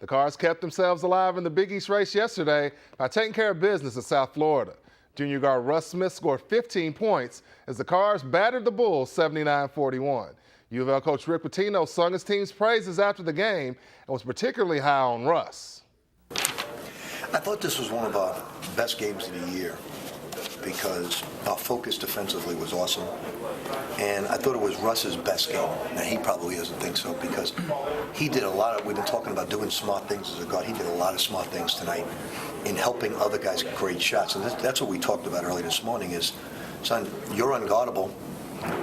The Cards kept themselves alive in the Big East race yesterday by taking care of business at South Florida. Junior guard Russ Smith scored 15 points as the Cards battered the Bulls 79-41. UofL coach Rick Pitino sung his team's praises after the game and was particularly high on Russ. I thought this was one of our best games of the year because our focus defensively was awesome. And I thought it was Russ's best game. Now, he probably doesn't think so because he did a lot of, we've been talking about doing smart things as a guard. He did a lot of smart things tonight in helping other guys get great shots. And that's what we talked about early this morning is, son, you're unguardable.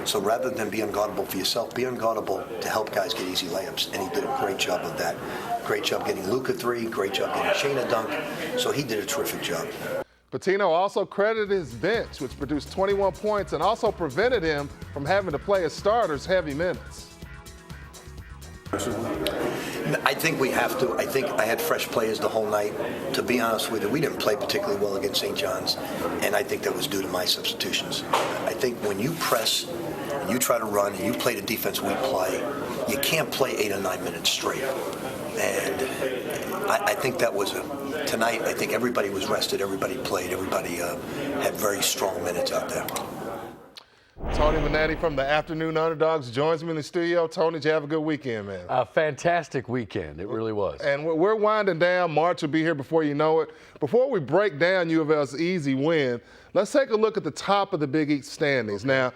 So rather than be unguardable for yourself, be unguardable to help guys get easy layups. And he did a great job of that. Great job getting Luka three, great job getting Shane a dunk. So he did a terrific job. Pitino also credited his bench, which produced 21 points and also prevented him from having to play his starters heavy minutes. I think we have to. I think I had fresh players the whole night. To be honest with you, we didn't play particularly well against St. John's, and I think that was due to my substitutions. I think when you press, and you try to run, and you play the defense we play, you can't play 8 or 9 minutes straight. And I think that was tonight. I think everybody was rested. Everybody played. Everybody had very strong minutes out there. Tony Manetti from the Afternoon Underdogs joins me in the studio. Tony, did you have a good weekend, man? A fantastic weekend. It really was. And we're winding down. March will be here before you know it. Before we break down UofL's easy win, let's take a look at the top of the Big East standings. Now,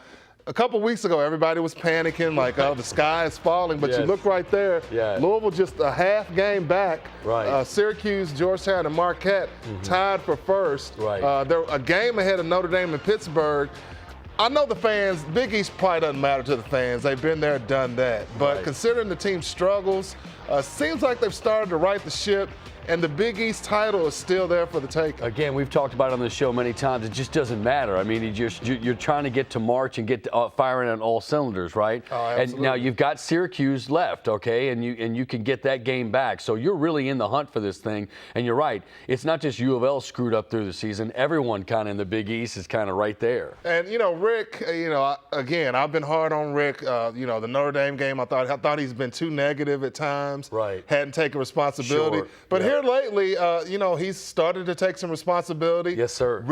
a couple weeks ago, everybody was panicking, like, oh, the sky is falling. But you look right there, Louisville just a half game back. Right. Syracuse, Georgetown, and Marquette tied for first. Right. They're a game ahead of Notre Dame and Pittsburgh. I know the fans, Big East probably doesn't matter to the fans. They've been there, done that. But considering the team's struggles, seems like they've started to right the ship, and the Big East title is still there for the taking. Again, we've talked about it on the show many times. It just doesn't matter. I mean, you're trying to get to March and get firing on all cylinders, right? Oh, absolutely. And now you've got Syracuse left, okay, and you can get that game back. So you're really in the hunt for this thing. And you're right. It's not just U of L screwed up through the season. Everyone kind of in the Big East is kind of right there. And Rick, again, I've been hard on Rick. The Notre Dame game, I thought he's been too negative at times. Right. Hadn't taken responsibility. Sure. But here lately, he's started to take some responsibility. Yes, sir.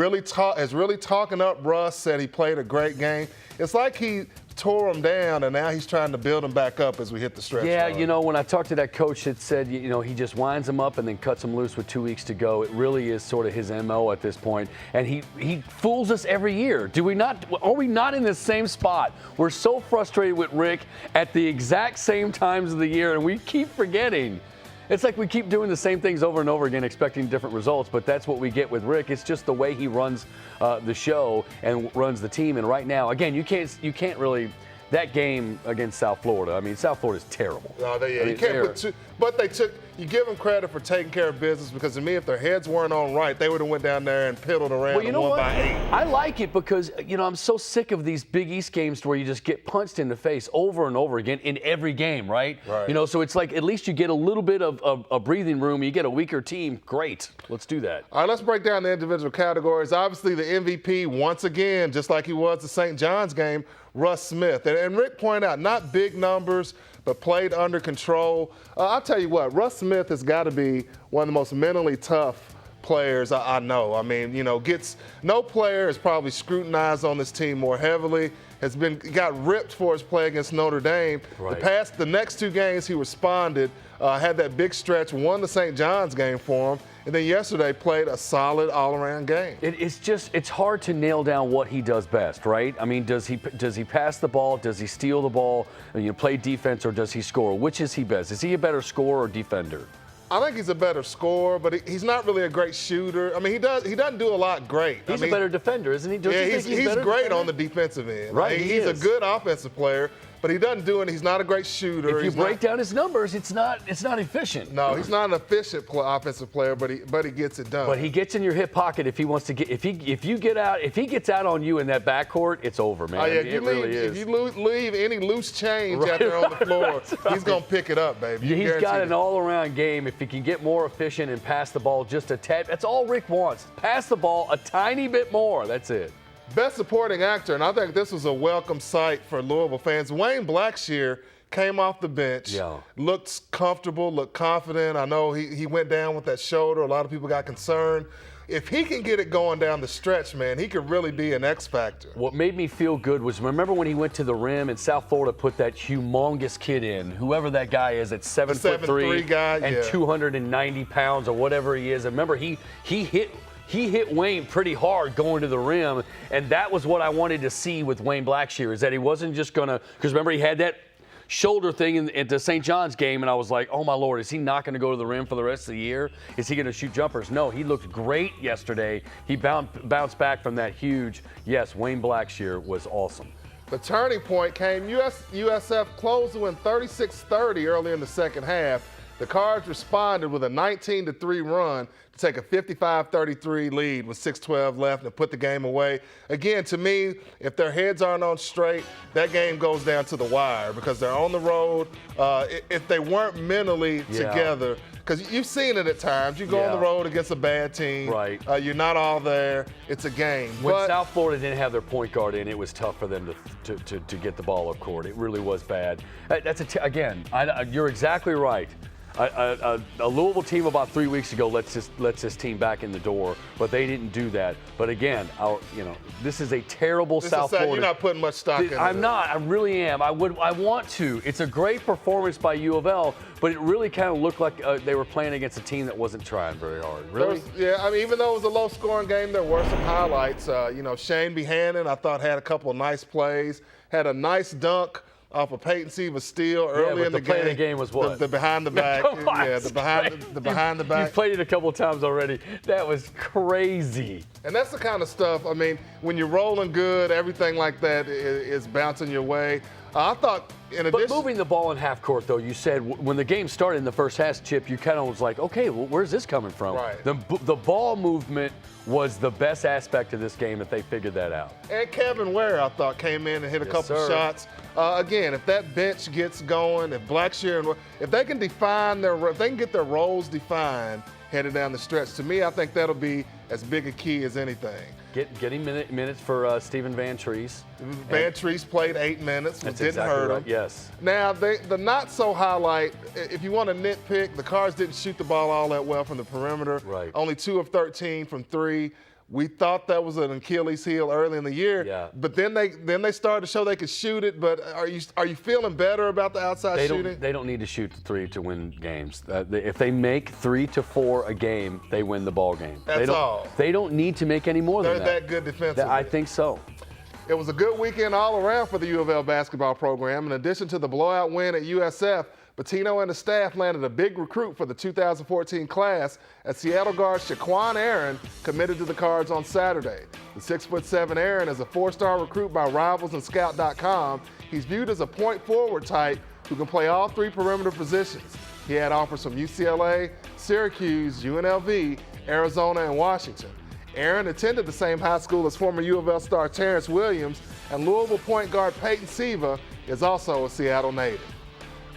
Is really talking up Russ, said he played a great game. It's like he tore him down, and now he's trying to build him back up as we hit the stretch. Yeah, when I talked to that coach that said, he just winds them up and then cuts them loose with 2 weeks to go. It really is sort of his MO at this point. And he fools us every year. Are we not in the same spot? We're so frustrated with Rick at the exact same times of the year, and we keep forgetting. It's like we keep doing the same things over and over again, expecting different results, but that's what we get with Rick. It's just the way he runs the show and runs the team. And right now, again, you can't really. That game against South Florida, I mean, South Florida's terrible. No, you can't put two, but you give them credit for taking care of business, because to me, if their heads weren't on right, they would have went down there and piddled around and won by 8. I like it because, I'm so sick of these Big East games where you just get punched in the face over and over again in every game, right? So it's like at least you get a little bit of a breathing room. You get a weaker team. Great. Let's do that. All right, let's break down the individual categories. Obviously, the MVP, once again, just like he was the St. John's game, Russ Smith. And Rick pointed out, not big numbers, but played under control. I'll tell you what, Russ Smith has got to be one of the most mentally tough players I know. I mean, no player is probably scrutinized on this team more heavily, got ripped for his play against Notre Dame. Right. The next 2 games he responded, had that big stretch, won the St. John's game for him, and then yesterday played a solid all-around game. It's hard to nail down what he does best, right? I mean, does he pass the ball? Does he steal the ball? Play defense, or does he score? Which is he best? Is he a better scorer or defender? I think he's a better scorer, but he's not really a great shooter. I mean, he doesn't do a lot great. He's a better defender, isn't he? He's great on the defensive end. Right, he's a good offensive player, but he doesn't do it. He's not a great shooter. If you break down his numbers, it's not efficient. No, he's not an efficient offensive player, but he gets it done. But he gets in your hip pocket if he wants to get. If he gets out on you in that backcourt, it's over, man. Oh, yeah, if you leave any loose change out there on the floor, he's gonna pick it up, baby. He's got an all-around game. If he can get more efficient and pass the ball just a tad, that's all Rick wants. Pass the ball a tiny bit more. That's it. Best Supporting Actor, and I think this was a welcome sight for Louisville fans. Wayne Blackshear came off the bench, Yeah. looked comfortable, looked confident. I know he went down with that shoulder. A lot of people got concerned. If he can get it going down the stretch, man, he could really be an X factor. What made me feel good was, remember when he went to the rim and South Florida put that humongous kid in, whoever that guy is, at 7'3" guy, and yeah. 290 pounds or whatever he is. And remember, he hit Wayne pretty hard going to the rim, and that was what I wanted to see with Wayne Blackshear, is that he wasn't just gonna, because remember he had that shoulder thing at the St. John's game, and I was like, oh my Lord, is he not going to go to the rim for the rest of the year? Is he going to shoot jumpers? No, he looked great yesterday. He bounced back from that huge, yes, Wayne Blackshear was awesome. The turning point came. USF closed to win 36-30 early in the second half. The Cards responded with a 19-3 run to take a 55-33 lead with 6:12 left and put the game away. Again, to me, if their heads aren't on straight, that game goes down to the wire because they're on the road. If they weren't mentally together, because you've seen it at times. You go on the road against a bad team. Right. You're not all there. It's a game. When South Florida didn't have their point guard in, it was tough for them to get the ball up court. It really was bad. Again, you're exactly right. A Louisville team about 3 weeks ago lets this team back in the door, but they didn't do that. But again, this is a terrible South Florida. You're not putting much stock in it. I'm not. I really am. I want to. It's a great performance by UofL, but it really kind of looked like they were playing against a team that wasn't trying very hard. Really? Even though it was a low-scoring game, there were some highlights. Shane Behannon, I thought, had a couple of nice plays. Had a nice dunk off of Peyton Siever's steal early in the game. The play of the game was what? The behind the back. The behind the back. You've played it a couple of times already. That was crazy. And that's the kind of stuff, when you're rolling good, everything like that is bouncing your way. I thought, But moving the ball in half court, though, you said when the game started in the first half, Chip, you kind of was like, okay, well, where's this coming from? Right. The ball movement was the best aspect of this game if they figured that out. And Kevin Ware, I thought, came in and hit a couple shots. Again, if that bench gets going, if Blackshear, if they can get their roles defined headed down the stretch, to me, I think that'll be as big a key as anything. Getting minutes for Stephen Van Treese. Van Treese played 8 minutes, which didn't hurt him. Yes. Now, the not-so highlight, if you want to nitpick, the Cards didn't shoot the ball all that well from the perimeter. Right. Only 2 of 13 from 3. We thought that was an Achilles heel early in the year. But then they started to show they could shoot it. But are you feeling better about the outside shooting? They don't need to shoot 3 to win games. If they make 3 to 4 a game, they win the ball game. That's all. They don't need to make any more than that. They're that good defensively. I think so. It was a good weekend all around for the UofL basketball program. In addition to the blowout win at USF, Pitino and the staff landed a big recruit for the 2014 class as Seattle guard Shaquan Aaron committed to the Cards on Saturday. The 6'7" Aaron is a 4-star recruit by Rivals and Scout.com. He's viewed as a point forward type who can play all 3 perimeter positions. He had offers from UCLA, Syracuse, UNLV, Arizona, and Washington. Aaron attended the same high school as former UofL star Terrence Williams, and Louisville point guard Peyton Siever is also a Seattle native.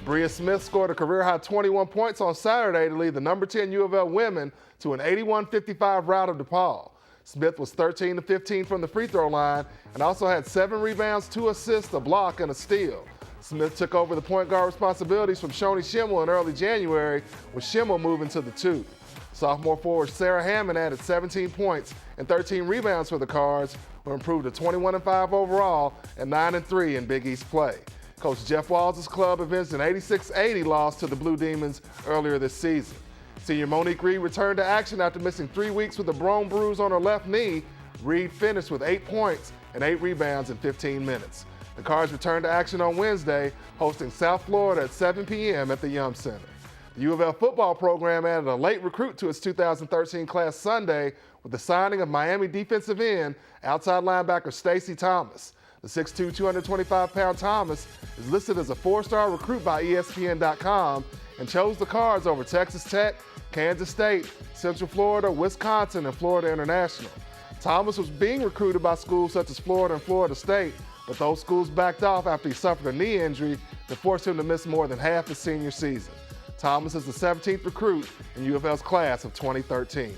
Bria Smith scored a career-high 21 points on Saturday to lead the number 10 UofL women to an 81-55 rout of DePaul. Smith was 13 of 15 from the free throw line and also had 7 rebounds, 2 assists, a block, and a steal. Smith took over the point guard responsibilities from Shoni Schimmel in early January, with Schimmel moving to the 2. Sophomore forward Sarah Hammond added 17 points and 13 rebounds for the Cards, who improved to 21-5 overall and 9-3 in Big East play. Coach Jeff Walls' club avenged an 86-80 loss to the Blue Demons earlier this season. Senior Monique Reed returned to action after missing 3 weeks with a bone bruise on her left knee. Reed finished with 8 points and 8 rebounds in 15 minutes. The Cards returned to action on Wednesday, hosting South Florida at 7 p.m. at the Yum Center. The UofL football program added a late recruit to its 2013 class Sunday with the signing of Miami defensive end, outside linebacker Stacey Thomas. The 6'2", 225-pound Thomas is listed as a 4-star recruit by ESPN.com and chose the Cards over Texas Tech, Kansas State, Central Florida, Wisconsin, and Florida International. Thomas was being recruited by schools such as Florida and Florida State, but those schools backed off after he suffered a knee injury that forced him to miss more than half his senior season. Thomas is the 17th recruit in UofL's class of 2013.